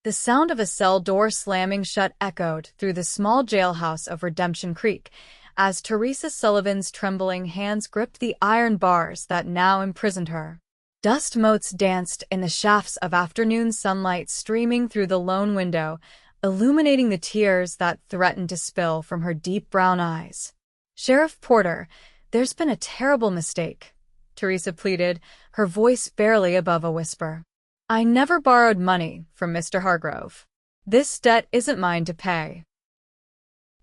The sound of a cell door slamming shut echoed through the small jailhouse of Redemption Creek as Theresa Sullivan's trembling hands gripped the iron bars that now imprisoned her. Dust motes danced in the shafts of afternoon sunlight streaming through the lone window, illuminating the tears that threatened to spill from her deep brown eyes. "Sheriff Porter, there's been a terrible mistake," Theresa pleaded, her voice barely above a whisper. "I never borrowed money from Mr. Hargrove. This debt isn't mine to pay."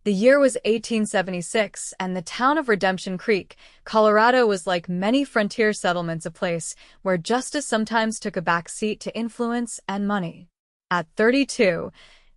The year was 1876, and the town of Redemption Creek, Colorado was like many frontier settlements a place where justice sometimes took a back seat to influence and money. At 32,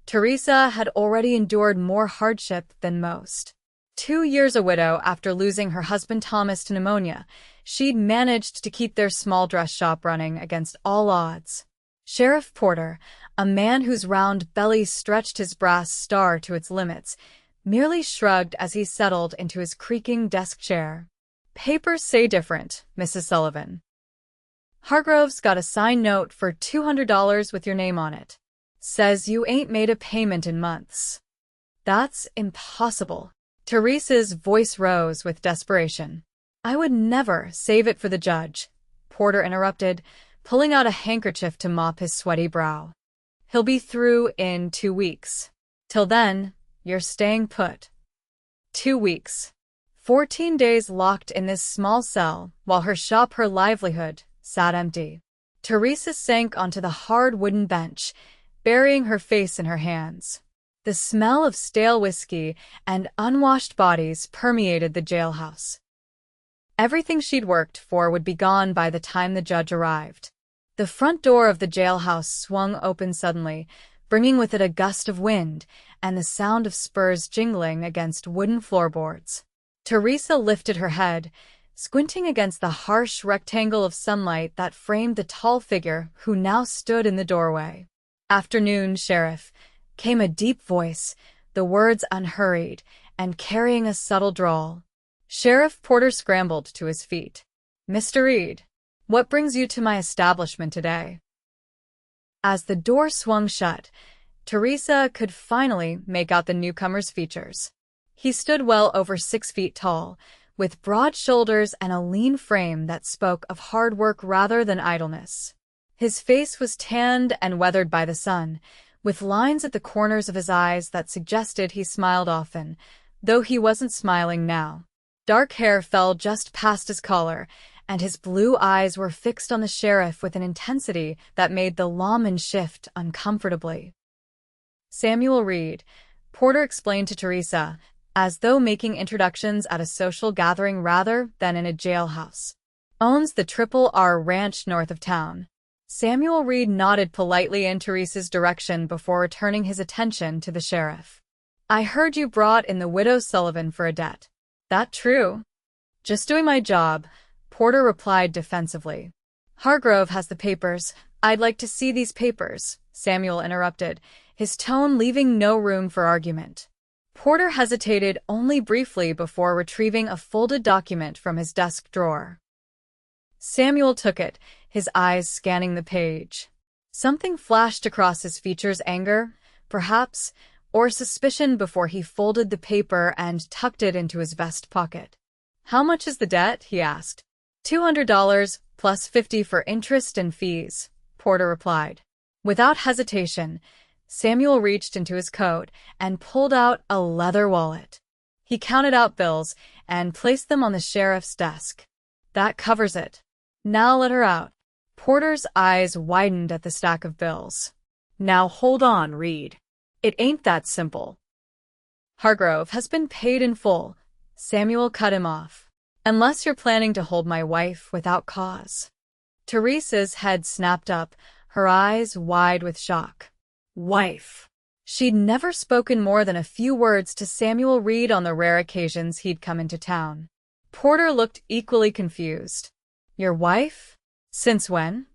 Theresa had already endured more hardship than most. 2 years a widow after losing her husband Thomas to pneumonia, she'd managed to keep their small dress shop running against all odds. Sheriff Porter, a man whose round belly stretched his brass star to its limits, merely shrugged as he settled into his creaking desk chair. "Papers say different, Mrs. Sullivan. Hargrove's got a signed note for $200 with your name on it. Says you ain't made a payment in months." "That's impossible." Theresa's voice rose with desperation. "I would never save it for the judge," Porter interrupted, pulling out a handkerchief to mop his sweaty brow. "He'll be through in 2 weeks. Till then, you're staying put." 2 weeks. 14 days locked in this small cell, while her shop, her livelihood, sat empty. Theresa sank onto the hard wooden bench, burying her face in her hands. The smell of stale whiskey and unwashed bodies permeated the jailhouse. Everything she'd worked for would be gone by the time the judge arrived. The front door of the jailhouse swung open suddenly, bringing with it a gust of wind and the sound of spurs jingling against wooden floorboards. Theresa lifted her head, squinting against the harsh rectangle of sunlight that framed the tall figure who now stood in the doorway. "Afternoon, Sheriff," came a deep voice, the words unhurried and carrying a subtle drawl. Sheriff Porter scrambled to his feet. "Mr. Reed, what brings you to my establishment today?" As the door swung shut, Theresa could finally make out the newcomer's features. He stood well over 6 feet tall, with broad shoulders and a lean frame that spoke of hard work rather than idleness. His face was tanned and weathered by the sun, with lines at the corners of his eyes that suggested he smiled often, though he wasn't smiling now. Dark hair fell just past his collar, and his blue eyes were fixed on the sheriff with an intensity that made the lawman shift uncomfortably. "Samuel Reed," Porter explained to Theresa, as though making introductions at a social gathering rather than in a jailhouse. "Owns the Triple R Ranch north of town." Samuel Reed nodded politely in Theresa's direction before returning his attention to the sheriff. "I heard you brought in the widow Sullivan for a debt. That true?" "Just doing my job," Porter replied defensively. "Hargrove has the papers. I'd like to see these papers," Samuel interrupted, his tone leaving no room for argument. Porter hesitated only briefly before retrieving a folded document from his desk drawer. Samuel took it, his eyes scanning the page. Something flashed across his features, anger, perhaps, or suspicion before he folded the paper and tucked it into his vest pocket. "How much is the debt?" he asked. $200 plus 50 for interest and fees," Porter replied. Without hesitation, Samuel reached into his coat and pulled out a leather wallet. He counted out bills and placed them on the sheriff's desk. "That covers it. Now let her out." Porter's eyes widened at the stack of bills. "Now hold on, Reed. It ain't that simple." "Hargrove has been paid in full," Samuel cut him off. "Unless you're planning to hold my wife without cause." Theresa's head snapped up, her eyes wide with shock. Wife. She'd never spoken more than a few words to Samuel Reed on the rare occasions he'd come into town. Porter looked equally confused. "Your wife? Since when?"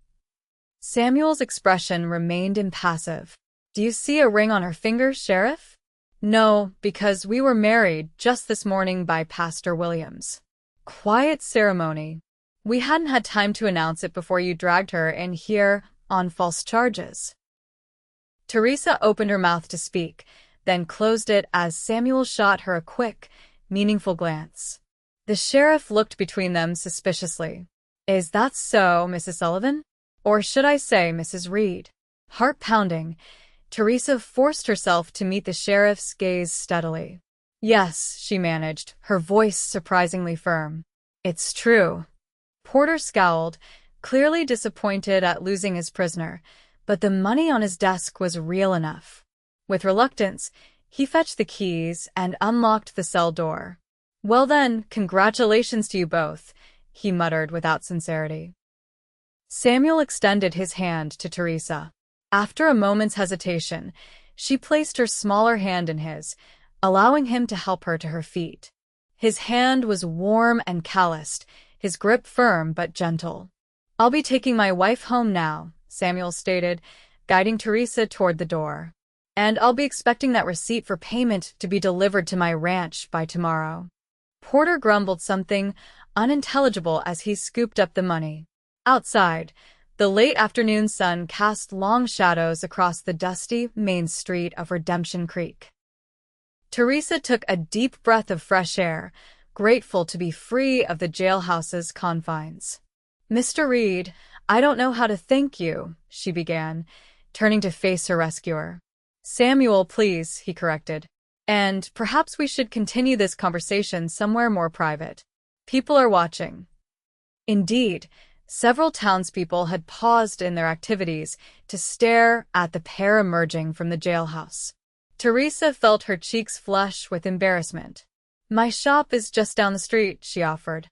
Samuel's expression remained impassive. "Do you see a ring on her finger, Sheriff?" "No, because we were married just this morning by Pastor Williams." "Quiet ceremony. We hadn't had time to announce it before you dragged her in here on false charges." Theresa opened her mouth to speak, then closed it as Samuel shot her a quick, meaningful glance. The sheriff looked between them suspiciously. "Is that so, Mrs. Sullivan? Or should I say Mrs. Reed?" Heart pounding, Theresa forced herself to meet the sheriff's gaze steadily. "Yes," she managed, her voice surprisingly firm. "It's true." Porter scowled, clearly disappointed at losing his prisoner, but the money on his desk was real enough. With reluctance, he fetched the keys and unlocked the cell door. "Well then, congratulations to you both," he muttered without sincerity. Samuel extended his hand to Theresa. After a moment's hesitation, she placed her smaller hand in his, allowing him to help her to her feet. His hand was warm and calloused, his grip firm but gentle. "I'll be taking my wife home now," Samuel stated, guiding Theresa toward the door. "And I'll be expecting that receipt for payment to be delivered to my ranch by tomorrow." Porter grumbled something unintelligible as he scooped up the money. Outside, the late afternoon sun cast long shadows across the dusty main street of Redemption Creek. Theresa took a deep breath of fresh air, grateful to be free of the jailhouse's confines. "Mr. Reed, I don't know how to thank you," she began, turning to face her rescuer. "Samuel, please," he corrected. "And perhaps we should continue this conversation somewhere more private. People are watching." Indeed, several townspeople had paused in their activities to stare at the pair emerging from the jailhouse. Theresa felt her cheeks flush with embarrassment. "My shop is just down the street," she offered.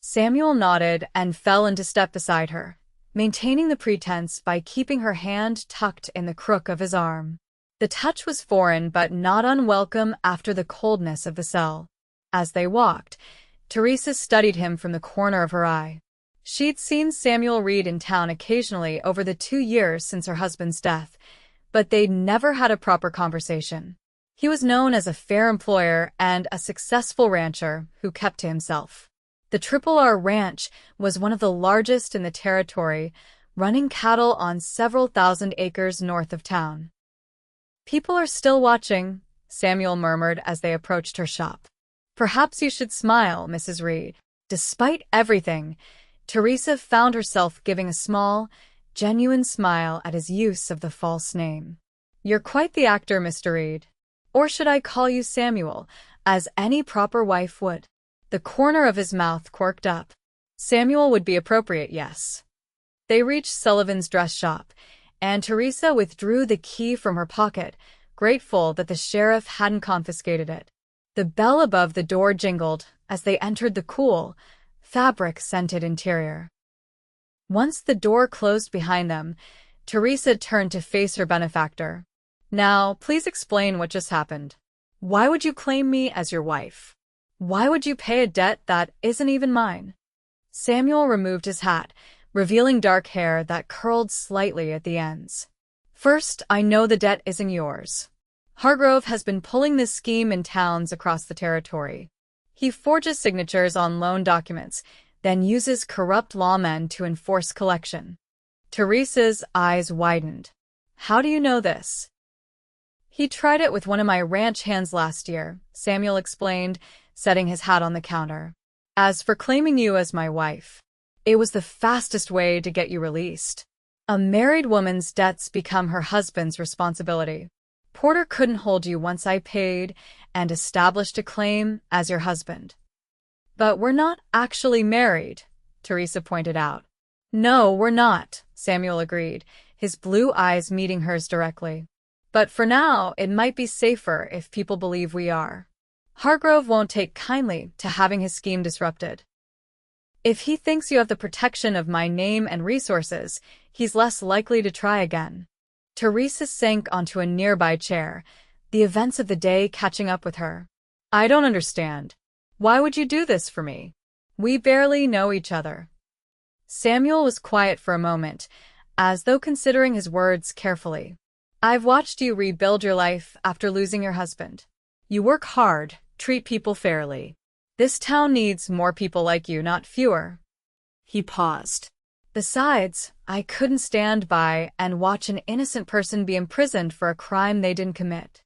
Samuel nodded and fell into step beside her, maintaining the pretense by keeping her hand tucked in the crook of his arm. The touch was foreign but not unwelcome after the coldness of the cell. As they walked, Theresa studied him from the corner of her eye. She'd seen Samuel Reed in town occasionally over the 2 years since her husband's death, but they'd never had a proper conversation. He was known as a fair employer and a successful rancher who kept to himself. The R Ranch was one of the largest in the territory, running cattle on several thousand acres north of town. "People are still watching," Samuel murmured as they approached her shop. "Perhaps you should smile, Mrs. Reed." Despite everything, Theresa found herself giving a small, genuine smile at his use of the false name. "You're quite the actor, Mr. Reed. Or should I call you Samuel, as any proper wife would?" The corner of his mouth quirked up. Samuel would be appropriate, yes. They reached Sullivan's dress shop, and Theresa withdrew the key from her pocket, grateful that the sheriff hadn't confiscated it. The bell above the door jingled as they entered the cool, fabric-scented interior. Once the door closed behind them, Theresa turned to face her benefactor. "Now, please explain what just happened. Why would you claim me as your wife? Why would you pay a debt that isn't even mine?" Samuel removed his hat, revealing dark hair that curled slightly at the ends. "First, I know the debt isn't yours. Hargrove has been pulling this scheme in towns across the territory. He forges signatures on loan documents, then uses corrupt lawmen to enforce collection." Theresa's eyes widened. "How do you know this?" "He tried it with one of my ranch hands last year," Samuel explained, setting his hat on the counter. "As for claiming you as my wife, it was the fastest way to get you released. A married woman's debts become her husband's responsibility. Porter couldn't hold you once I paid and established a claim as your husband." "But we're not actually married," Theresa pointed out. "No, we're not," Samuel agreed, his blue eyes meeting hers directly. "But for now, it might be safer if people believe we are. Hargrove won't take kindly to having his scheme disrupted. If he thinks you have the protection of my name and resources, he's less likely to try again." Theresa sank onto a nearby chair, the events of the day catching up with her. "I don't understand. Why would you do this for me? We barely know each other." Samuel was quiet for a moment, as though considering his words carefully. "I've watched you rebuild your life after losing your husband. You work hard, treat people fairly. This town needs more people like you, not fewer." He paused. Besides, I couldn't stand by and watch an innocent person be imprisoned for a crime they didn't commit.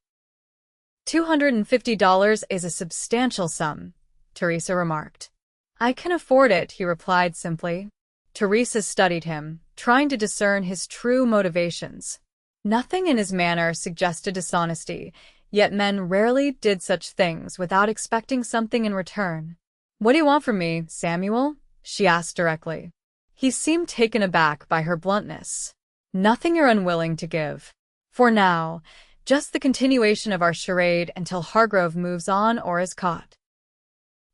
$250 is a substantial sum, Theresa remarked. I can afford it, he replied simply. Theresa studied him, trying to discern his true motivations. Nothing in his manner suggested dishonesty, yet men rarely did such things without expecting something in return. What do you want from me, Samuel? She asked directly. He seemed taken aback by her bluntness. Nothing you're unwilling to give. For now, just the continuation of our charade until Hargrove moves on or is caught.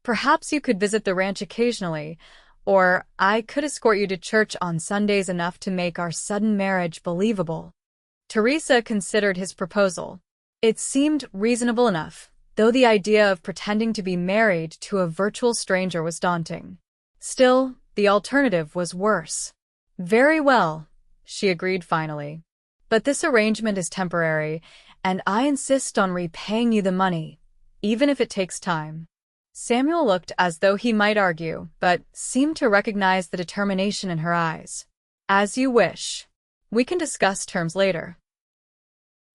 Perhaps you could visit the ranch occasionally, or I could escort you to church on Sundays enough to make our sudden marriage believable. Theresa considered his proposal. It seemed reasonable enough, though the idea of pretending to be married to a virtual stranger was daunting. Still, the alternative was worse. Very well, she agreed finally. But this arrangement is temporary, and I insist on repaying you the money, even if it takes time. Samuel looked as though he might argue, but seemed to recognize the determination in her eyes. As you wish. We can discuss terms later.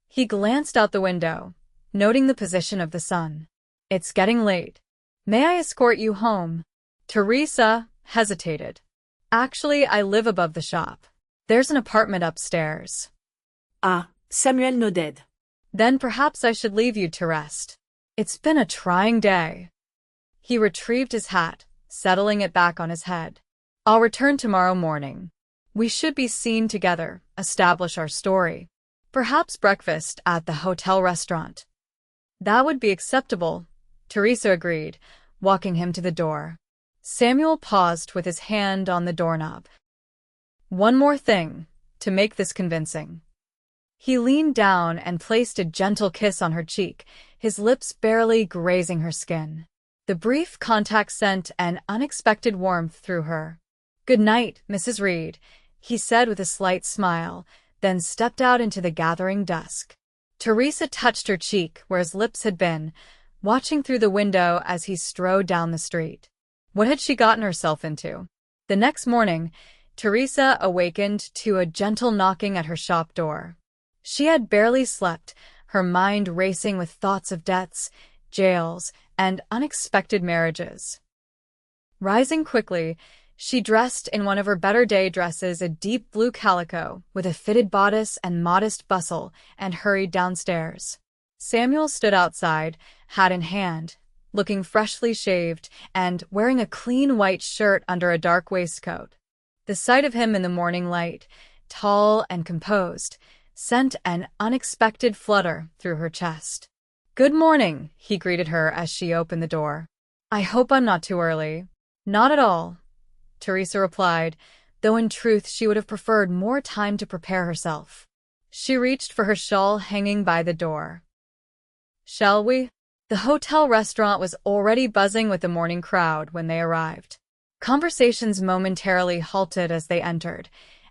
He glanced out the window, noting the position of the sun. It's getting late. May I escort you home? Theresa hesitated. Actually, I live above the shop. There's an apartment upstairs. Ah, Samuel nodded. Then perhaps I should leave you to rest. It's been a trying day. He retrieved his hat, settling it back on his head. I'll return tomorrow morning. We should be seen together, establish our story. Perhaps breakfast at the hotel restaurant. That would be acceptable, Theresa agreed, walking him to the door. Samuel paused with his hand on the doorknob. One more thing, to make this convincing. He leaned down and placed a gentle kiss on her cheek, his lips barely grazing her skin. The brief contact sent an unexpected warmth through her. Good night, Mrs. Reed, he said with a slight smile, then stepped out into the gathering dusk. Theresa touched her cheek where his lips had been, watching through the window as he strode down the street. What had she gotten herself into? The next morning, Theresa awakened to a gentle knocking at her shop door. She had barely slept, her mind racing with thoughts of deaths, jails, and unexpected marriages. Rising quickly, she dressed in one of her better-day dresses, a deep blue calico, with a fitted bodice and modest bustle, and hurried downstairs. Samuel stood outside, hat in hand, looking freshly shaved, and wearing a clean white shirt under a dark waistcoat. The sight of him in the morning light, tall and composed, sent an unexpected flutter through her chest. Good morning, he greeted her as she opened the door. I hope I'm not too early. Not at all, Theresa replied, though in truth she would have preferred more time to prepare herself. She reached for her shawl hanging by the door. Shall we? The hotel restaurant was already buzzing with the morning crowd when they arrived. Conversations momentarily halted as they entered,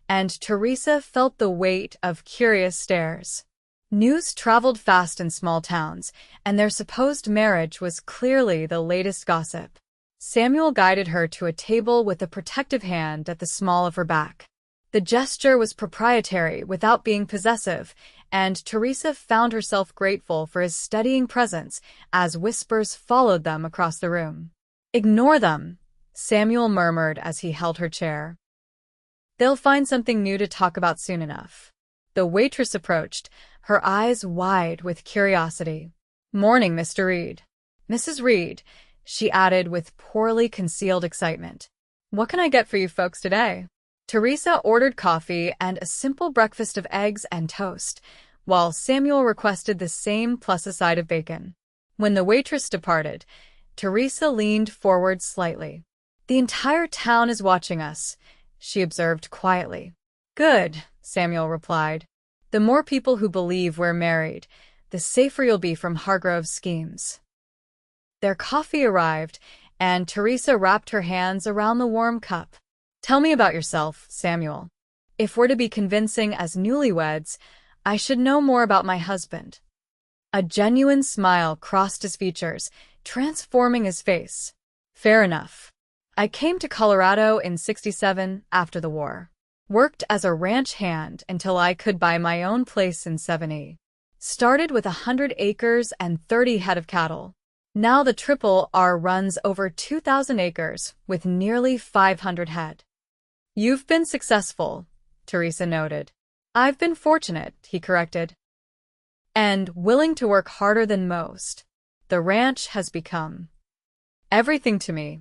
and Theresa felt the weight of curious stares. News traveled fast in small towns, and their supposed marriage was clearly the latest gossip. Samuel guided her to a table with a protective hand at the small of her back. The gesture was proprietary without being possessive, and Theresa found herself grateful for his steadying presence as whispers followed them across the room. Ignore them, Samuel murmured as he held her chair. They'll find something new to talk about soon enough. The waitress approached, her eyes wide with curiosity. Morning, Mr. Reed. Mrs. Reed, she added with poorly concealed excitement. What can I get for you folks today? Theresa ordered coffee and a simple breakfast of eggs and toast, while Samuel requested the same plus a side of bacon. When the waitress departed, Theresa leaned forward slightly. The entire town is watching us, she observed quietly. Good, Samuel replied. The more people who believe we're married, the safer you'll be from Hargrove's schemes. Their coffee arrived, and Theresa wrapped her hands around the warm cup. Tell me about yourself, Samuel. If we're to be convincing as newlyweds, I should know more about my husband. A genuine smile crossed his features, transforming his face. Fair enough. I came to Colorado in '67 after the war. Worked as a ranch hand until I could buy my own place in '70. Started with 100 acres and 30 head of cattle. Now the Triple R runs over 2,000 acres with nearly 500 head. You've been successful, Theresa noted. I've been fortunate, he corrected. And willing to work harder than most. The ranch has become everything to me.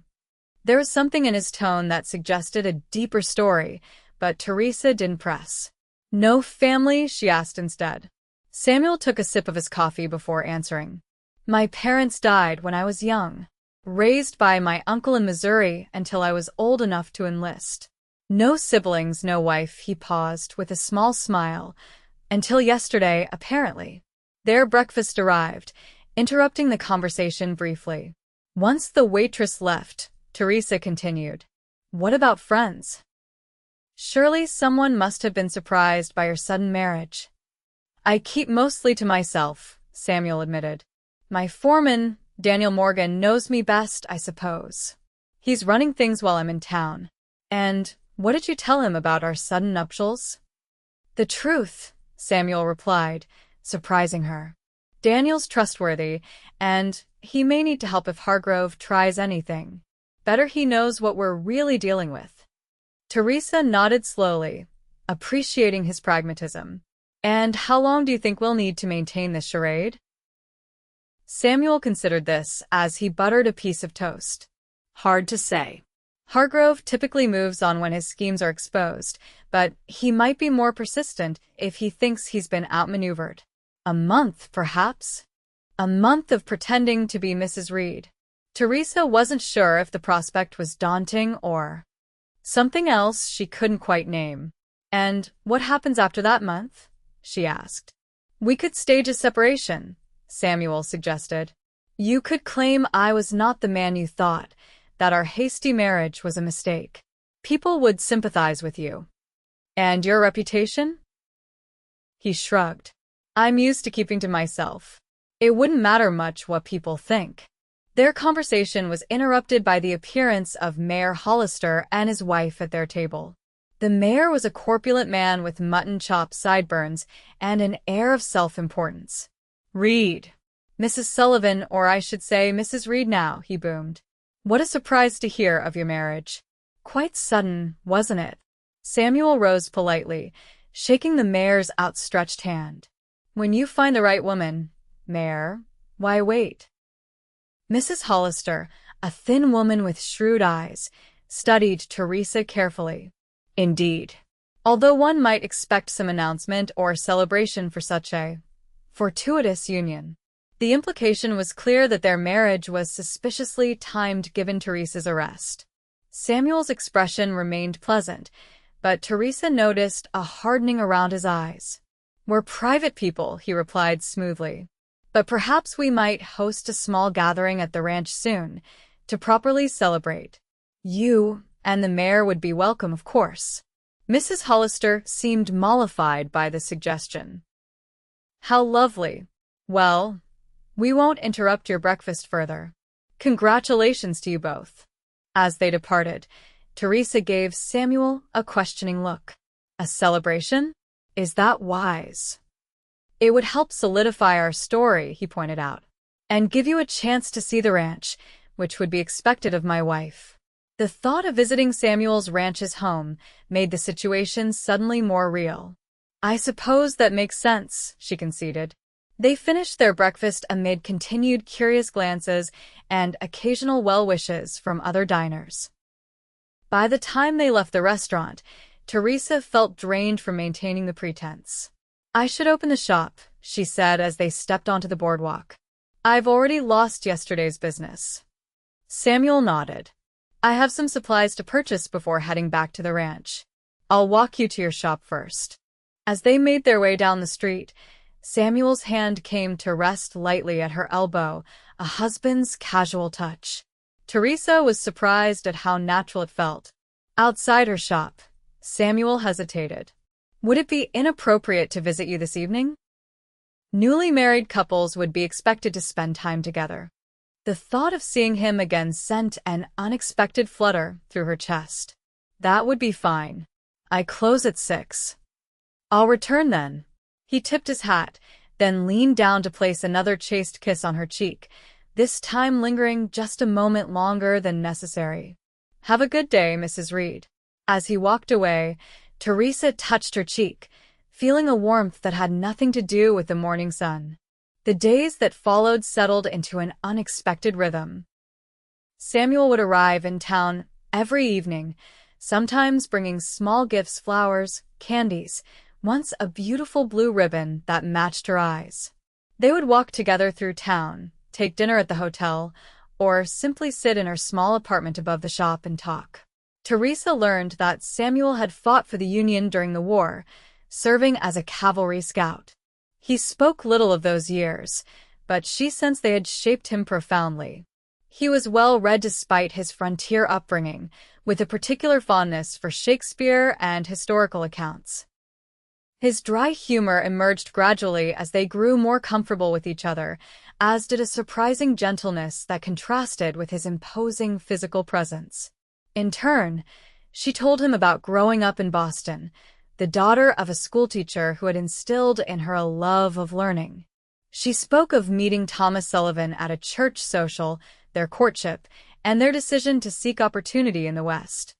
There was something in his tone that suggested a deeper story, but Theresa didn't press. No family, she asked instead. Samuel took a sip of his coffee before answering. My parents died when I was young, raised by my uncle in Missouri until I was old enough to enlist. No siblings, no wife, he paused with a small smile. Until yesterday, apparently. Their breakfast arrived, interrupting the conversation briefly. Once the waitress left, Theresa continued. What about friends? Surely someone must have been surprised by your sudden marriage. I keep mostly to myself, Samuel admitted. My foreman, Daniel Morgan, knows me best, I suppose. He's running things while I'm in town. And what did you tell him about our sudden nuptials? The truth, Samuel replied, surprising her. Daniel's trustworthy, and he may need to help if Hargrove tries anything. Better he knows what we're really dealing with. Theresa nodded slowly, appreciating his pragmatism. And how long do you think we'll need to maintain this charade? Samuel considered this as he buttered a piece of toast. Hard to say. Hargrove typically moves on when his schemes are exposed, but he might be more persistent if he thinks he's been outmaneuvered. A month, perhaps? A month of pretending to be Mrs. Reed. Theresa wasn't sure if the prospect was daunting or something else she couldn't quite name. And what happens after that month? She asked. We could stage a separation, Samuel suggested. You could claim I was not the man you thought, that our hasty marriage was a mistake. People would sympathize with you. And your reputation? He shrugged. I'm used to keeping to myself. It wouldn't matter much what people think. Their conversation was interrupted by the appearance of Mayor Hollister and his wife at their table. The mayor was a corpulent man with mutton chop sideburns and an air of self-importance. Reed. Mrs. Sullivan, or I should say Mrs. Reed now, he boomed. What a surprise to hear of your marriage. Quite sudden, wasn't it? Samuel rose politely, shaking the mayor's outstretched hand. When you find the right woman, Mayor, why wait? Mrs. Hollister, a thin woman with shrewd eyes, studied Theresa carefully. Indeed. Although one might expect some announcement or celebration for such a fortuitous union, the implication was clear that their marriage was suspiciously timed given Theresa's arrest. Samuel's expression remained pleasant, but Theresa noticed a hardening around his eyes. We're private people, he replied smoothly. But perhaps we might host a small gathering at the ranch soon, to properly celebrate. You and the mayor would be welcome, of course. Mrs. Hollister seemed mollified by the suggestion. How lovely. Well, we won't interrupt your breakfast further. Congratulations to you both. As they departed, Theresa gave Samuel a questioning look. A celebration? Is that wise? It would help solidify our story, he pointed out, and give you a chance to see the ranch, which would be expected of my wife. The thought of visiting Samuel's ranch's home made the situation suddenly more real. I suppose that makes sense, she conceded. They finished their breakfast amid continued curious glances and occasional well wishes from other diners. By the time they left the restaurant, Theresa felt drained from maintaining the pretense. I should open the shop, she said as they stepped onto the boardwalk. I've already lost yesterday's business. Samuel nodded. I have some supplies to purchase before heading back to the ranch. I'll walk you to your shop first. As they made their way down the street, Samuel's hand came to rest lightly at her elbow, a husband's casual touch. Theresa was surprised at how natural it felt. Outside her shop, Samuel hesitated. Would it be inappropriate to visit you this evening? Newly married couples would be expected to spend time together. The thought of seeing him again sent an unexpected flutter through her chest. That would be fine. I close at 6. I'll return then. He tipped his hat, then leaned down to place another chaste kiss on her cheek, this time lingering just a moment longer than necessary. Have a good day, Mrs. Reed. As he walked away, Theresa touched her cheek, feeling a warmth that had nothing to do with the morning sun. The days that followed settled into an unexpected rhythm. Samuel would arrive in town every evening, sometimes bringing small gifts, flowers, candies, once a beautiful blue ribbon that matched her eyes. They would walk together through town, take dinner at the hotel, or simply sit in her small apartment above the shop and talk. Theresa learned that Samuel had fought for the Union during the war, serving as a cavalry scout. He spoke little of those years, but she sensed they had shaped him profoundly. He was well read despite his frontier upbringing, with a particular fondness for Shakespeare and historical accounts. His dry humor emerged gradually as they grew more comfortable with each other, as did a surprising gentleness that contrasted with his imposing physical presence. In turn, she told him about growing up in Boston, the daughter of a schoolteacher who had instilled in her a love of learning. She spoke of meeting Thomas Sullivan at a church social, their courtship, and their decision to seek opportunity in the West.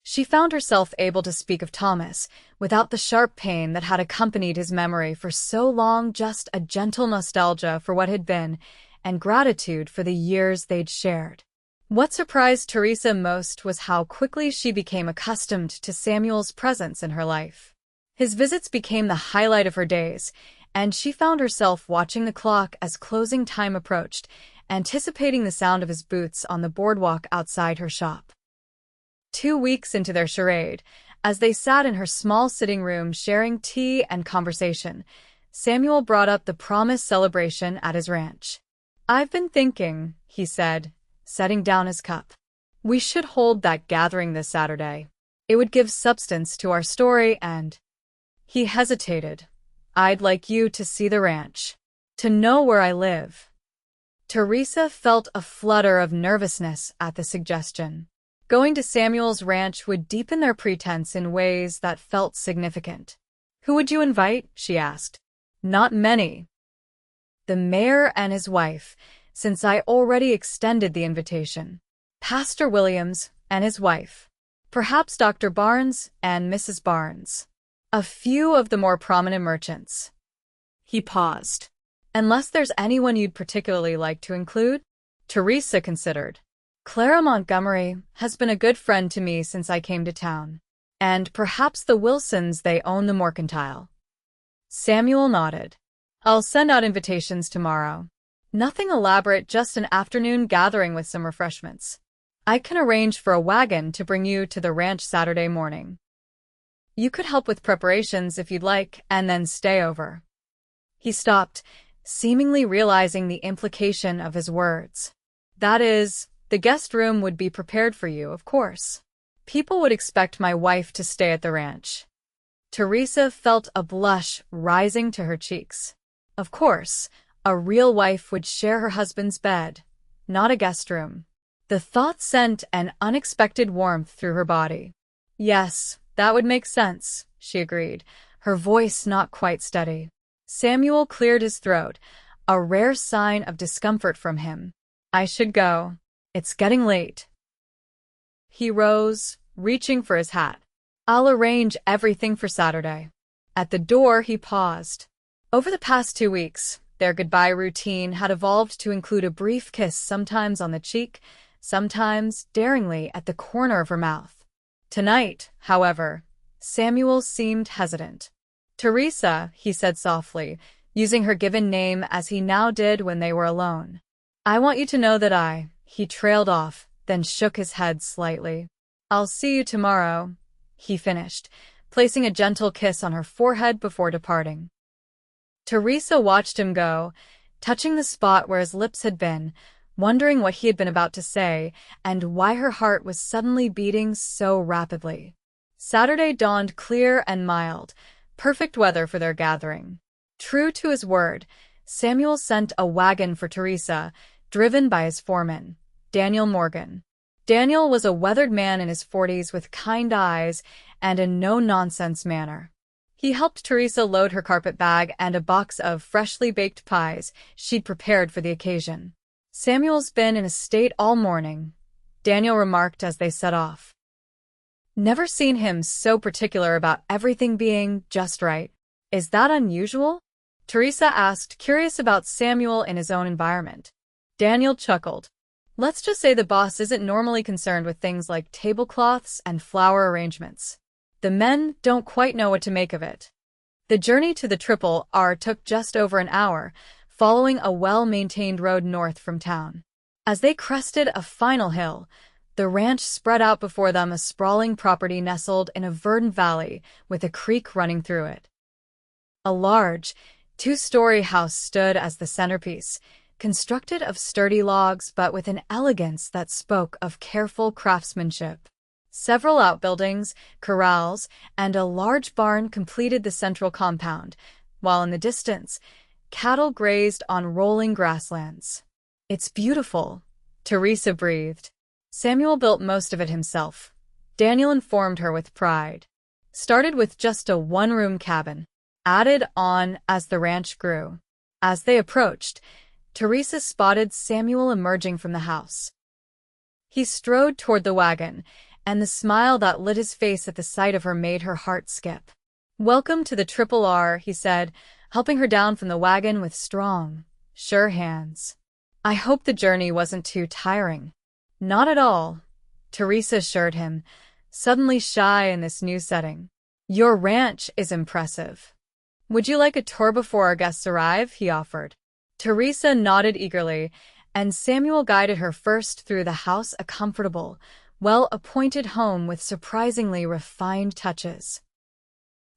She found herself able to speak of Thomas without the sharp pain that had accompanied his memory for so long, just a gentle nostalgia for what had been and gratitude for the years they'd shared. What surprised Theresa most was how quickly she became accustomed to Samuel's presence in her life. His visits became the highlight of her days, and she found herself watching the clock as closing time approached, anticipating the sound of his boots on the boardwalk outside her shop. 2 weeks into their charade, as they sat in her small sitting room sharing tea and conversation, Samuel brought up the promised celebration at his ranch. "I've been thinking," he said, setting down his cup. "We should hold that gathering this Saturday. It would give substance to our story and—" He hesitated. "I'd like you to see the ranch. To know where I live." Theresa felt a flutter of nervousness at the suggestion. Going to Samuel's ranch would deepen their pretense in ways that felt significant. "Who would you invite?" she asked. "Not many. The mayor and his wife, since I already extended the invitation. Pastor Williams and his wife. Perhaps Dr. Barnes and Mrs. Barnes. A few of the more prominent merchants." He paused. "Unless there's anyone you'd particularly like to include?" Theresa considered. "Clara Montgomery has been a good friend to me since I came to town. And perhaps the Wilsons, they own the Mercantile." Samuel nodded. "I'll send out invitations tomorrow. Nothing elaborate, just an afternoon gathering with some refreshments. I can arrange for a wagon to bring you to the ranch Saturday morning. You could help with preparations if you'd like, and then stay over." He stopped, seemingly realizing the implication of his words. "That is, the guest room would be prepared for you, of course. People would expect my wife to stay at the ranch." Theresa felt a blush rising to her cheeks. Of course, a real wife would share her husband's bed, not a guest room. The thought sent an unexpected warmth through her body. "Yes, that would make sense," she agreed, her voice not quite steady. Samuel cleared his throat, a rare sign of discomfort from him. "I should go. It's getting late." He rose, reaching for his hat. "I'll arrange everything for Saturday." At the door, he paused. Over the past 2 weeks, their goodbye routine had evolved to include a brief kiss, sometimes on the cheek, sometimes daringly at the corner of her mouth. Tonight, however, Samuel seemed hesitant. "Theresa," he said softly, using her given name as he now did when they were alone. "I want you to know that He trailed off, then shook his head slightly. "I'll see you tomorrow," he finished, placing a gentle kiss on her forehead before departing. Theresa watched him go, touching the spot where his lips had been, wondering what he had been about to say and why her heart was suddenly beating so rapidly. Saturday dawned clear and mild, perfect weather for their gathering. True to his word, Samuel sent a wagon for Theresa, driven by his foreman, Daniel Morgan. Daniel was a weathered man in his 40s with kind eyes and a no-nonsense manner. He helped Theresa load her carpet bag and a box of freshly baked pies she'd prepared for the occasion. "Samuel's been in a state all morning," Daniel remarked as they set off. "Never seen him so particular about everything being just right. Is that unusual?" Theresa asked, curious about Samuel in his own environment. Daniel chuckled. "Let's just say the boss isn't normally concerned with things like tablecloths and flower arrangements. The men don't quite know what to make of it." The journey to the Triple R took just over an hour, following a well-maintained road north from town. As they crested a final hill, the ranch spread out before them, a sprawling property nestled in a verdant valley with a creek running through it. A large, two-story house stood as the centerpiece, constructed of sturdy logs but with an elegance that spoke of careful craftsmanship. Several outbuildings, corrals, and a large barn completed the central compound, while in the distance, cattle grazed on rolling grasslands. "It's beautiful," Theresa breathed. "Samuel built most of it himself," Daniel informed her with pride. "Started with just a one-room cabin, added on as the ranch grew." As they approached, Theresa spotted Samuel emerging from the house. He strode toward the wagon, and the smile that lit his face at the sight of her made her heart skip. "Welcome to the Triple R," he said, helping her down from the wagon with strong, sure hands. "I hope the journey wasn't too tiring." "Not at all," Theresa assured him, suddenly shy in this new setting. "Your ranch is impressive. Would you like a tour before our guests arrive?" he offered. Theresa nodded eagerly, and Samuel guided her first through the house, a comfortable, well-appointed home with surprisingly refined touches.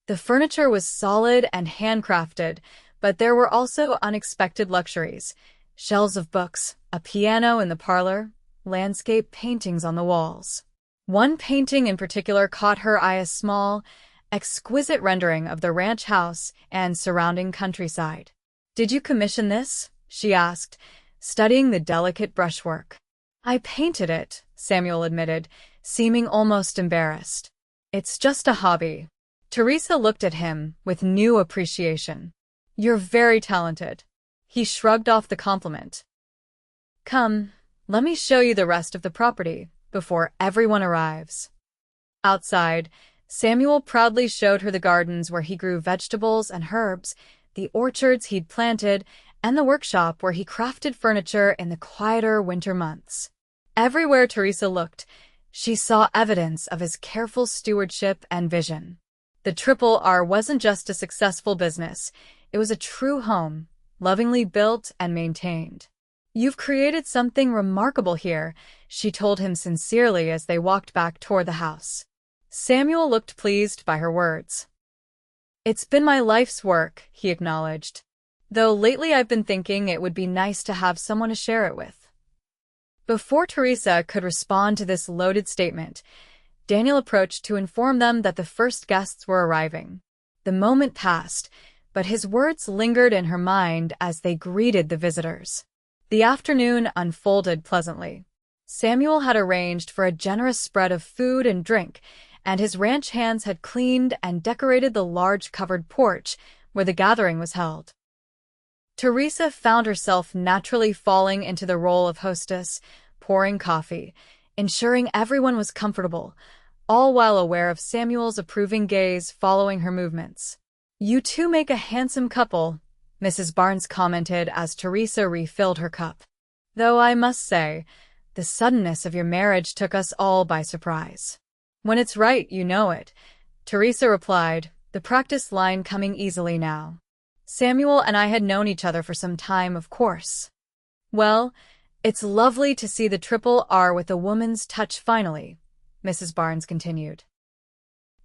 The furniture was solid and handcrafted, but there were also unexpected luxuries: shelves of books, a piano in the parlor, landscape paintings on the walls. One painting in particular caught her eye, a small, exquisite rendering of the ranch house and surrounding countryside. "Did you commission this?" she asked, studying the delicate brushwork. "I painted it," Samuel admitted, seeming almost embarrassed. "It's just a hobby." Theresa looked at him with new appreciation. "You're very talented." He shrugged off the compliment. "Come, let me show you the rest of the property before everyone arrives." Outside, Samuel proudly showed her the gardens where he grew vegetables and herbs, the orchards he'd planted, and the workshop where he crafted furniture in the quieter winter months. Everywhere Theresa looked, she saw evidence of his careful stewardship and vision. The Triple R wasn't just a successful business, it was a true home, lovingly built and maintained. "You've created something remarkable here," she told him sincerely as they walked back toward the house. Samuel looked pleased by her words. "It's been my life's work," he acknowledged. "Though lately I've been thinking it would be nice to have someone to share it with." Before Theresa could respond to this loaded statement, Daniel approached to inform them that the first guests were arriving. The moment passed, but his words lingered in her mind as they greeted the visitors. The afternoon unfolded pleasantly. Samuel had arranged for a generous spread of food and drink, and his ranch hands had cleaned and decorated the large covered porch where the gathering was held. Theresa found herself naturally falling into the role of hostess, pouring coffee, ensuring everyone was comfortable, all while aware of Samuel's approving gaze following her movements. "You two make a handsome couple," Mrs. Barnes commented as Theresa refilled her cup. "Though I must say, the suddenness of your marriage took us all by surprise." "When it's right, you know it," Theresa replied, the practice line coming easily now. "Samuel and I had known each other for some time, of course." "Well, it's lovely to see the Triple R with a woman's touch finally," Mrs. Barnes continued.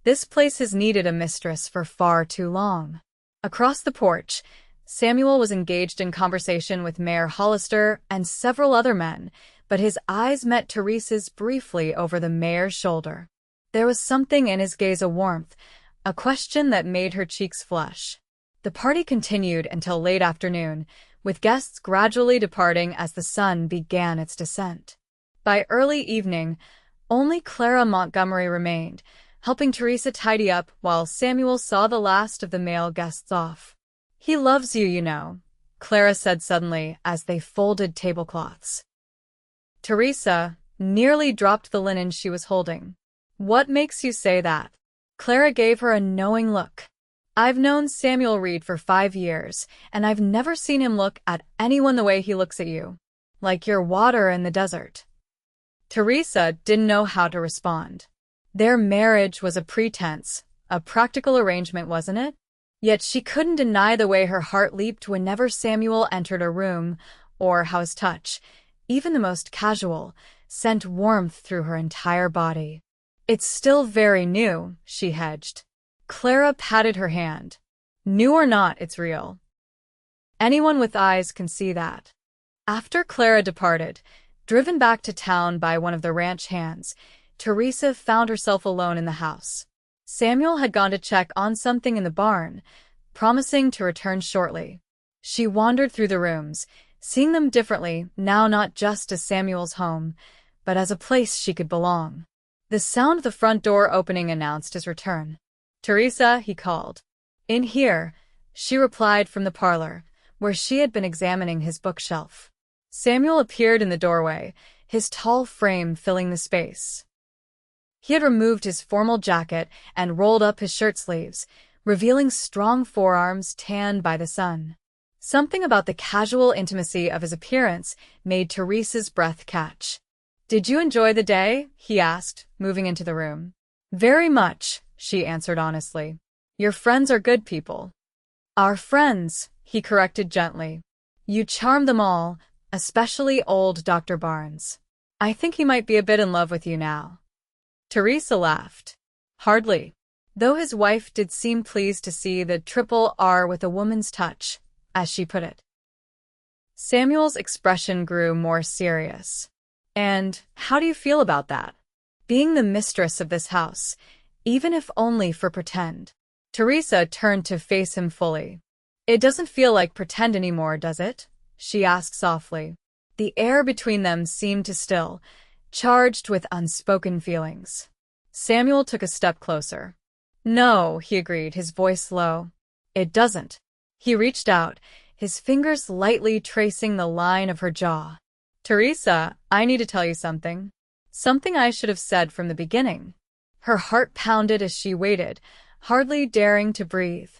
"This place has needed a mistress for far too long." Across the porch, Samuel was engaged in conversation with Mayor Hollister and several other men, but his eyes met Theresa's briefly over the mayor's shoulder. There was something in his gaze, a warmth, a question that made her cheeks flush. The party continued until late afternoon, with guests gradually departing as the sun began its descent. By early evening, only Clara Montgomery remained, helping Theresa tidy up while Samuel saw the last of the male guests off. "He loves you, you know," Clara said suddenly as they folded tablecloths. Theresa nearly dropped the linen she was holding. "What makes you say that?" Clara gave her a knowing look. "I've known Samuel Reed for 5 years, and I've never seen him look at anyone the way he looks at you. Like you're water in the desert." Theresa didn't know how to respond. Their marriage was a pretense, a practical arrangement, wasn't it? Yet she couldn't deny the way her heart leaped whenever Samuel entered a room, or how his touch, even the most casual, sent warmth through her entire body. "It's still very new," she hedged. Clara patted her hand. "New or not, it's real. Anyone with eyes can see that." After Clara departed, driven back to town by one of the ranch hands, Theresa found herself alone in the house. Samuel had gone to check on something in the barn, promising to return shortly. She wandered through the rooms, seeing them differently now, not just as Samuel's home, but as a place she could belong. The sound of the front door opening announced his return. "Theresa," he called. "In here," she replied from the parlor, where she had been examining his bookshelf. Samuel appeared in the doorway, his tall frame filling the space. He had removed his formal jacket and rolled up his shirt sleeves, revealing strong forearms tanned by the sun. Something about the casual intimacy of his appearance made Theresa's breath catch. "Did you enjoy the day?" he asked, moving into the room. "Very much," she answered honestly. "Your friends are good people." "Our friends," he corrected gently. "You charmed them all, especially old Dr. Barnes. I think he might be a bit in love with you now." Theresa laughed. "Hardly." Though his wife did seem pleased to see the triple R with a woman's touch, as she put it. Samuel's expression grew more serious. "And how do you feel about that? Being the mistress of this house, even if only for pretend?" Theresa turned to face him fully. "It doesn't feel like pretend anymore, does it?" she asked softly. The air between them seemed to still, charged with unspoken feelings. Samuel took a step closer. "No," he agreed, his voice low. "It doesn't." He reached out, his fingers lightly tracing the line of her jaw. "Theresa, I need to tell you something. Something I should have said from the beginning." Her heart pounded as she waited, hardly daring to breathe.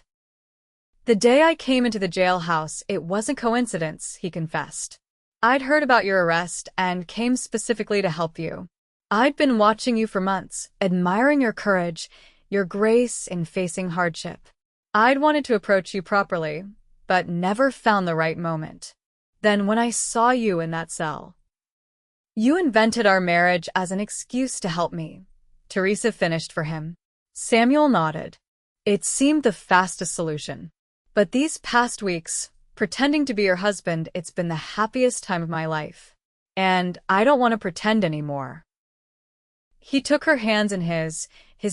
"The day I came into the jailhouse, it wasn't coincidence," he confessed. "I'd heard about your arrest and came specifically to help you. I'd been watching you for months, admiring your courage, your grace in facing hardship. I'd wanted to approach you properly, but never found the right moment. Then when I saw you in that cell..." "You invented our marriage as an excuse to help me," Theresa finished for him. Samuel nodded. "It seemed the fastest solution. But these past weeks, pretending to be your husband, it's been the happiest time of my life. And I don't want to pretend anymore." He took her hands in his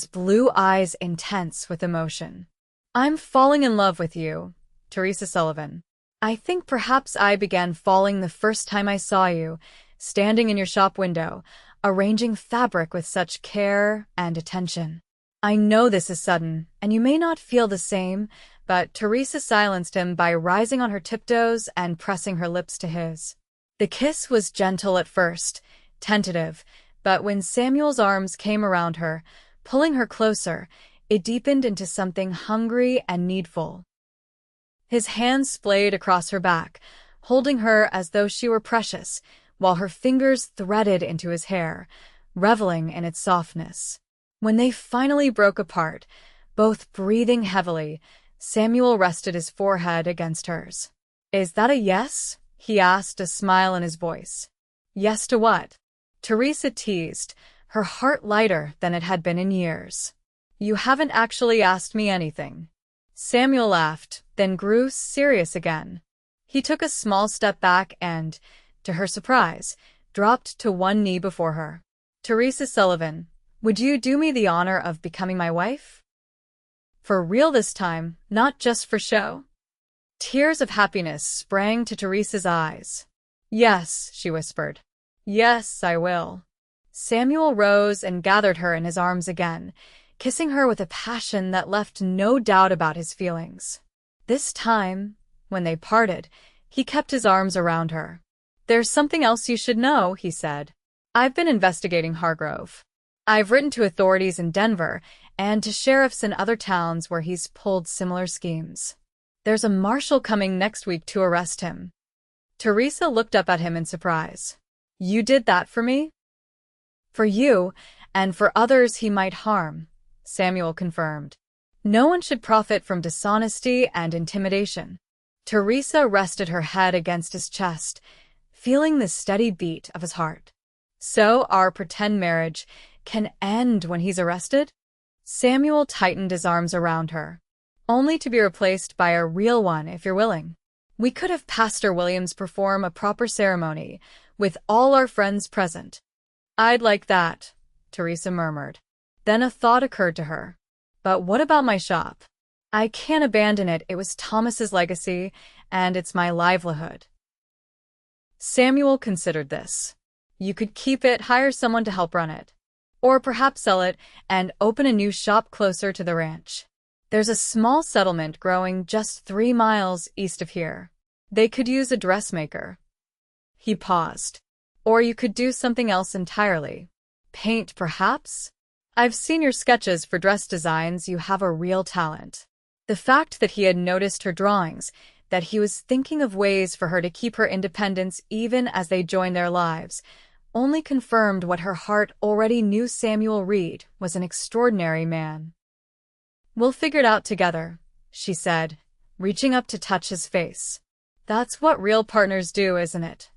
blue eyes intense with emotion. "I'm falling in love with you, Theresa Sullivan. I think perhaps I began falling the first time I saw you, standing in your shop window, arranging fabric with such care and attention. I know this is sudden, and you may not feel the same," but Theresa silenced him by rising on her tiptoes and pressing her lips to his. The kiss was gentle at first, tentative, but when Samuel's arms came around her, pulling her closer, it deepened into something hungry and needful. His hands splayed across her back, holding her as though she were precious, while her fingers threaded into his hair, reveling in its softness. When they finally broke apart, both breathing heavily, Samuel rested his forehead against hers. "Is that a yes?" he asked, a smile in his voice. "Yes to what?" Theresa teased, her heart lighter than it had been in years. "You haven't actually asked me anything." Samuel laughed, then grew serious again. He took a small step back and, to her surprise, dropped to one knee before her. "Theresa Sullivan, would you do me the honor of becoming my wife? For real this time, not just for show?" Tears of happiness sprang to Theresa's eyes. "Yes," she whispered. "Yes, I will." Samuel rose and gathered her in his arms again, kissing her with a passion that left no doubt about his feelings. This time, when they parted, he kept his arms around her. "There's something else you should know," he said. "I've been investigating Hargrove. I've written to authorities in Denver and to sheriffs in other towns where he's pulled similar schemes. There's a marshal coming next week to arrest him." Theresa looked up at him in surprise. "You did that for me?" "For you, and for others he might harm," Samuel confirmed. "No one should profit from dishonesty and intimidation." Theresa rested her head against his chest, feeling the steady beat of his heart. "So our pretend marriage can end when he's arrested?" Samuel tightened his arms around her. "Only to be replaced by a real one if you're willing. We could have Pastor Williams perform a proper ceremony, with all our friends present." "I'd like that," Theresa murmured. Then a thought occurred to her. "But what about my shop? I can't abandon it. It was Thomas's legacy, and it's my livelihood." Samuel considered this. "You could keep it, hire someone to help run it. Or perhaps sell it and open a new shop closer to the ranch. There's a small settlement growing just 3 miles east of here. They could use a dressmaker." He paused. "Or you could do something else entirely. Paint, perhaps? I've seen your sketches for dress designs. You have a real talent." The fact that he had noticed her drawings, that he was thinking of ways for her to keep her independence even as they joined their lives, only confirmed what her heart already knew. Samuel Reed was an extraordinary man. "We'll figure it out together," she said, reaching up to touch his face. "That's what real partners do, isn't it?"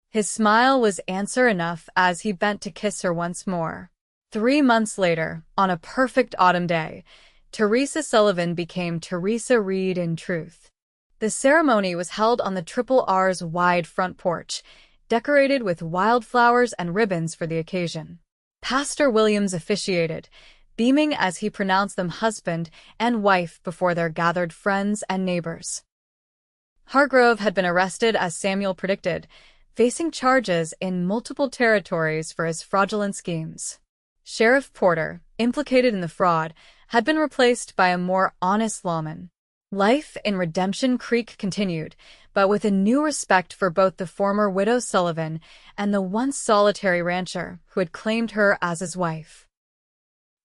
His smile was answer enough as he bent to kiss her once more. 3 months later, on a perfect autumn day, Theresa Sullivan became Theresa Reed in truth. The ceremony was held on the Triple R's wide front porch, decorated with wildflowers and ribbons for the occasion. Pastor Williams officiated, beaming as he pronounced them husband and wife before their gathered friends and neighbors. Hargrove had been arrested as Samuel predicted, facing charges in multiple territories for his fraudulent schemes. Sheriff Porter, implicated in the fraud, had been replaced by a more honest lawman. Life in Redemption Creek continued, but with a new respect for both the former widow Sullivan and the once solitary rancher who had claimed her as his wife.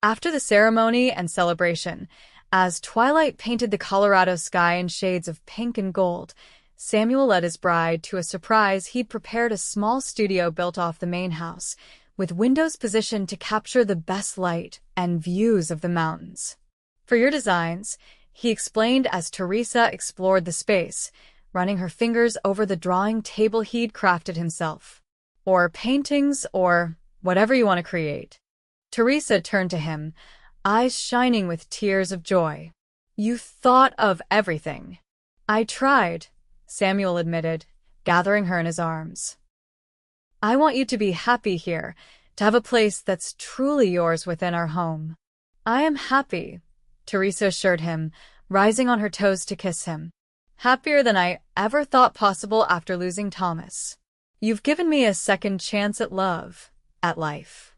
After the ceremony and celebration, as twilight painted the Colorado sky in shades of pink and gold, Samuel led his bride to a surprise. He'd prepared a small studio built off the main house, with windows positioned to capture the best light and views of the mountains. "For your designs," he explained as Theresa explored the space, running her fingers over the drawing table he'd crafted himself. "Or paintings, or whatever you want to create." Theresa turned to him, eyes shining with tears of joy. "You thought of everything." "I tried," Samuel admitted, gathering her in his arms. "I want you to be happy here, to have a place that's truly yours within our home." "I am happy," Theresa assured him, rising on her toes to kiss him. "Happier than I ever thought possible after losing Thomas. You've given me a second chance at love, at life."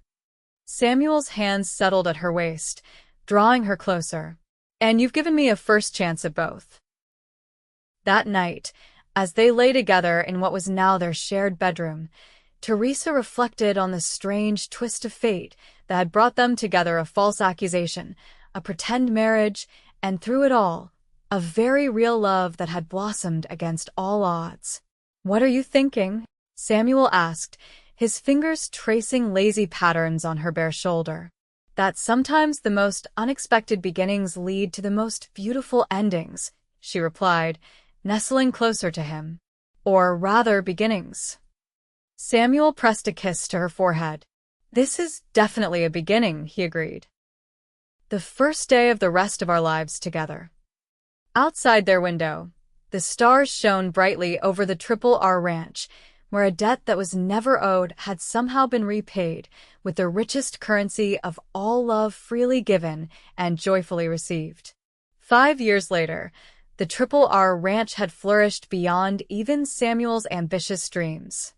Samuel's hands settled at her waist, drawing her closer. "And you've given me a first chance at both." That night, as they lay together in what was now their shared bedroom, Theresa reflected on the strange twist of fate that had brought them together: a false accusation, a pretend marriage, and through it all, a very real love that had blossomed against all odds. "What are you thinking?" Samuel asked, his fingers tracing lazy patterns on her bare shoulder. "That sometimes the most unexpected beginnings lead to the most beautiful endings," she replied, nestling closer to him. "Or rather, beginnings." Samuel pressed a kiss to her forehead. "This is definitely a beginning," he agreed. "The first day of the rest of our lives together." Outside their window, the stars shone brightly over the Triple R Ranch, where a debt that was never owed had somehow been repaid with the richest currency of all: love freely given and joyfully received. 5 years later, The Triple R Ranch had flourished beyond even Samuel's ambitious dreams.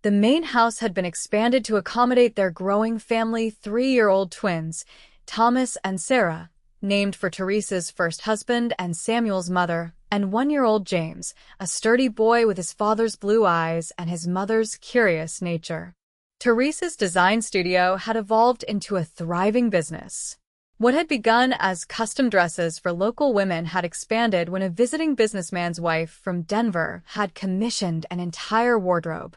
The main house had been expanded to accommodate their growing family 3-year-old twins, Thomas and Sarah, named for Theresa's first husband and Samuel's mother, and 1-year-old James, a sturdy boy with his father's blue eyes and his mother's curious nature. Theresa's design studio had evolved into a thriving business. What had begun as custom dresses for local women had expanded when a visiting businessman's wife from Denver had commissioned an entire wardrobe.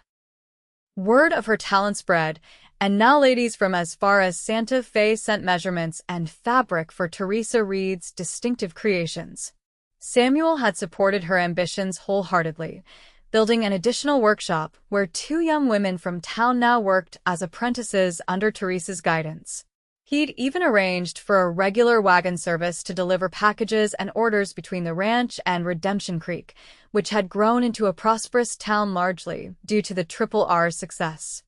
Word of her talent spread, and now ladies from as far as Santa Fe sent measurements and fabric for Theresa Reed's distinctive creations. Samuel had supported her ambitions wholeheartedly, building an additional workshop where 2 young women from town now worked as apprentices under Theresa's guidance. He'd even arranged for a regular wagon service to deliver packages and orders between the ranch and Redemption Creek, which had grown into a prosperous town largely due to the Triple R's success.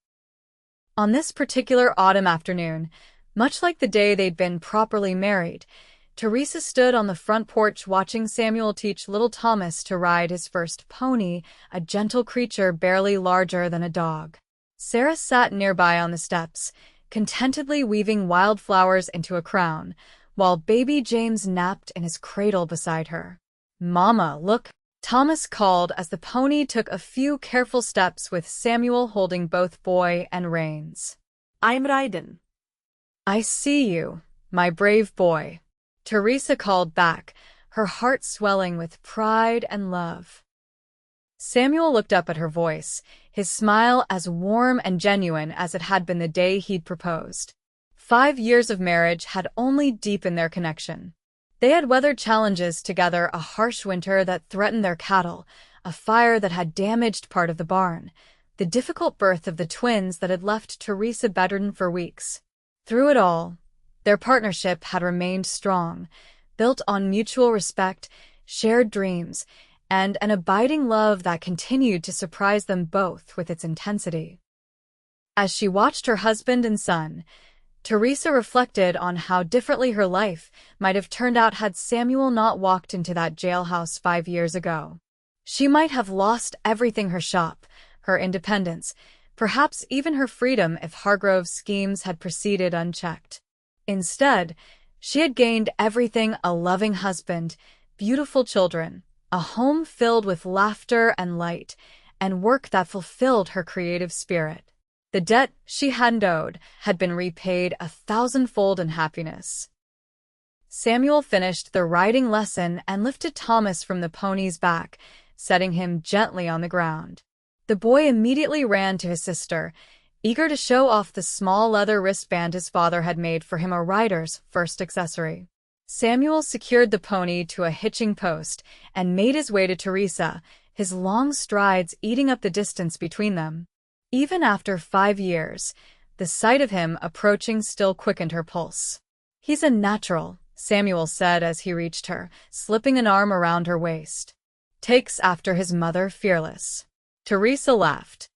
On this particular autumn afternoon, much like the day they'd been properly married, Theresa stood on the front porch watching Samuel teach little Thomas to ride his first pony, a gentle creature barely larger than a dog. Sarah sat nearby on the steps, contentedly weaving wildflowers into a crown, while baby James napped in his cradle beside her. "Mama, look," Thomas called as the pony took a few careful steps with Samuel holding both boy and reins. "I'm riding." "I see you, my brave boy," Theresa called back, her heart swelling with pride and love. Samuel looked up at her voice, his smile as warm and genuine as it had been the day he'd proposed. 5 years of marriage had only deepened their connection. They had weathered challenges together: a harsh winter that threatened their cattle, a fire that had damaged part of the barn, the difficult birth of the twins that had left Theresa bedridden for weeks. Through it all, their partnership had remained strong, built on mutual respect, shared dreams, and an abiding love that continued to surprise them both with its intensity. As she watched her husband and son, Theresa reflected on how differently her life might have turned out had Samuel not walked into that jailhouse 5 years ago. She might have lost everything: her shop, her independence, perhaps even her freedom if Hargrove's schemes had proceeded unchecked. Instead, she had gained everything: a loving husband, beautiful children, a home filled with laughter and light, and work that fulfilled her creative spirit. The debt she hadn't owed had been repaid 1,000-fold in happiness. Samuel finished the riding lesson and lifted Thomas from the pony's back, setting him gently on the ground. The boy immediately ran to his sister, eager to show off the small leather wristband his father had made for him, a rider's first accessory. Samuel secured the pony to a hitching post and made his way to Theresa, his long strides eating up the distance between them. Even after 5 years, the sight of him approaching still quickened her pulse. "He's a natural," Samuel said as he reached her, slipping an arm around her waist. "Takes after his mother, fearless." Theresa laughed.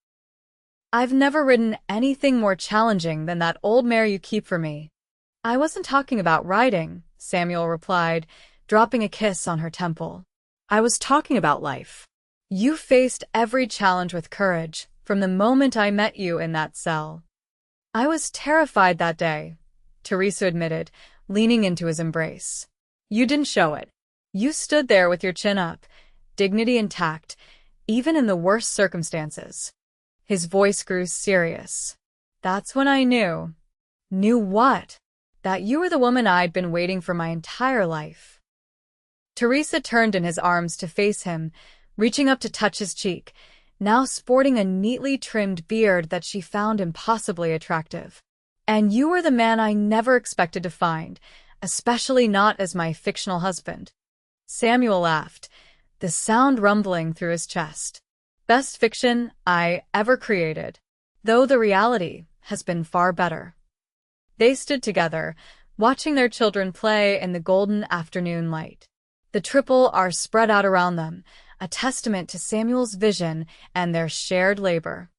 "I've never ridden anything more challenging than that old mare you keep for me." "I wasn't talking about riding," Samuel replied, dropping a kiss on her temple. "I was talking about life. You faced every challenge with courage, from the moment I met you in that cell." "I was terrified that day," Theresa admitted, leaning into his embrace. "You didn't show it. You stood there with your chin up, dignity intact, even in the worst circumstances." His voice grew serious. "That's when I knew." "Knew what?" "That you were the woman I'd been waiting for my entire life." Theresa turned in his arms to face him, reaching up to touch his cheek, now sporting a neatly trimmed beard that she found impossibly attractive. "And you were the man I never expected to find, especially not as my fictional husband." Samuel laughed, the sound rumbling through his chest. "Best fiction I ever created, though the reality has been far better." They stood together, watching their children play in the golden afternoon light. The Triple R spread out around them, a testament to Samuel's vision and their shared labor.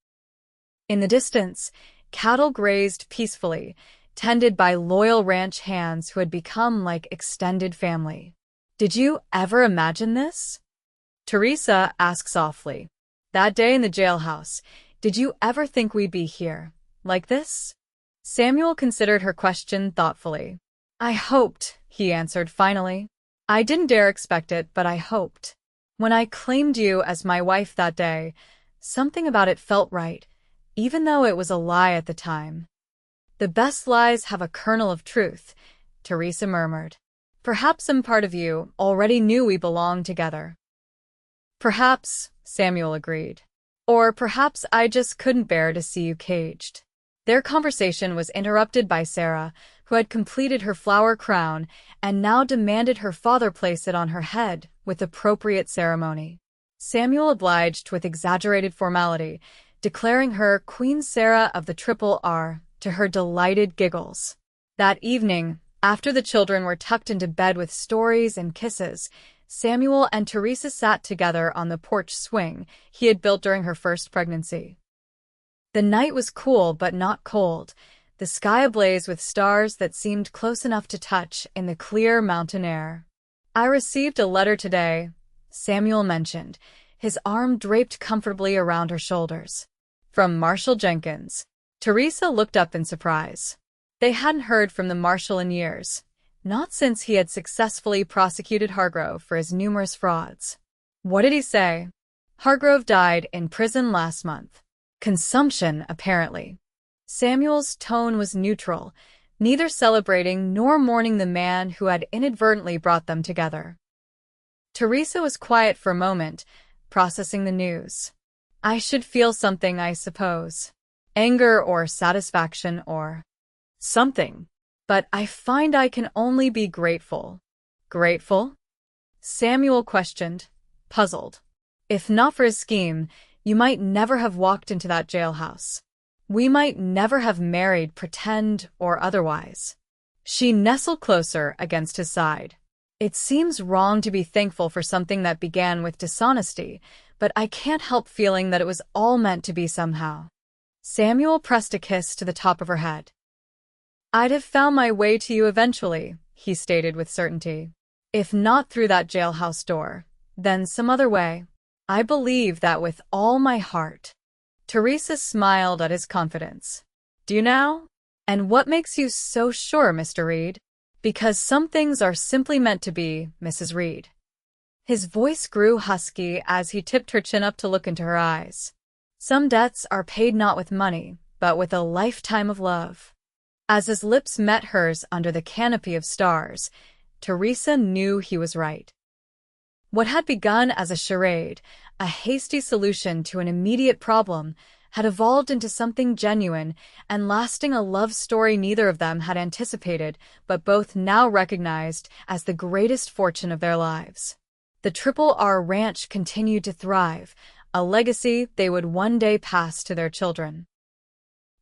In the distance, cattle grazed peacefully, tended by loyal ranch hands who had become like extended family. Did you ever imagine this? Theresa asked softly. That day in the jailhouse, did you ever think we'd be here, like this? Samuel considered her question thoughtfully. I hoped, he answered finally. I didn't dare expect it, but I hoped. When I claimed you as my wife that day, something about it felt right, even though it was a lie at the time. The best lies have a kernel of truth, Theresa murmured. Perhaps some part of you already knew we belonged together. Perhaps, Samuel agreed. Or perhaps I just couldn't bear to see you caged. Their conversation was interrupted by Sarah, who had completed her flower crown and now demanded her father place it on her head with appropriate ceremony. Samuel obliged with exaggerated formality, declaring her Queen Sarah of the Triple R to her delighted giggles. That evening, after the children were tucked into bed with stories and kisses, Samuel and Theresa sat together on the porch swing he had built during her first pregnancy. The night was cool but not cold, the sky ablaze with stars that seemed close enough to touch in the clear mountain air. I received a letter today, Samuel mentioned, his arm draped comfortably around her shoulders. From Marshal Jenkins. Theresa looked up in surprise. They hadn't heard from the Marshal in years, not since he had successfully prosecuted Hargrove for his numerous frauds. What did he say? Hargrove died in prison last month. Consumption, apparently. Samuel's tone was neutral, neither celebrating nor mourning the man who had inadvertently brought them together. Theresa was quiet for a moment, processing the news. I should feel something, I suppose. Anger or satisfaction or something. But I find I can only be grateful. Grateful? Samuel questioned, puzzled. If not for his scheme, you might never have walked into that jailhouse. We might never have married, pretend or otherwise. She nestled closer against his side. It seems wrong to be thankful for something that began with dishonesty, but I can't help feeling that it was all meant to be somehow. Samuel pressed a kiss to the top of her head. I'd have found my way to you eventually, he stated with certainty. If not through that jailhouse door, then some other way. I believe that with all my heart. Theresa smiled at his confidence. Do you now? And what makes you so sure, Mr. Reed? Because some things are simply meant to be, Mrs. Reed. His voice grew husky as he tipped her chin up to look into her eyes. Some debts are paid not with money, but with a lifetime of love. As his lips met hers under the canopy of stars, Theresa knew he was right. What had begun as a charade, a hasty solution to an immediate problem, had evolved into something genuine and lasting, a love story neither of them had anticipated, but both now recognized as the greatest fortune of their lives. The Triple R Ranch continued to thrive, a legacy they would one day pass to their children.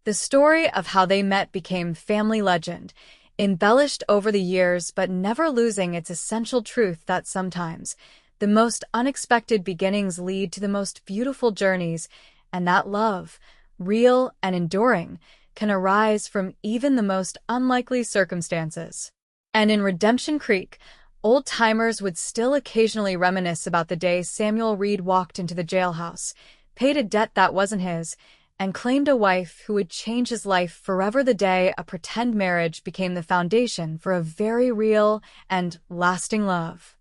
The story of how they met became family legend, embellished over the years but never losing its essential truth that sometimes the most unexpected beginnings lead to the most beautiful journeys, and that love, real and enduring, can arise from even the most unlikely circumstances. And in Redemption Creek, old-timers would still occasionally reminisce about the day Samuel Reed walked into the jailhouse, paid a debt that wasn't his, and claimed a wife who would change his life forever, the day a pretend marriage became the foundation for a very real and lasting love.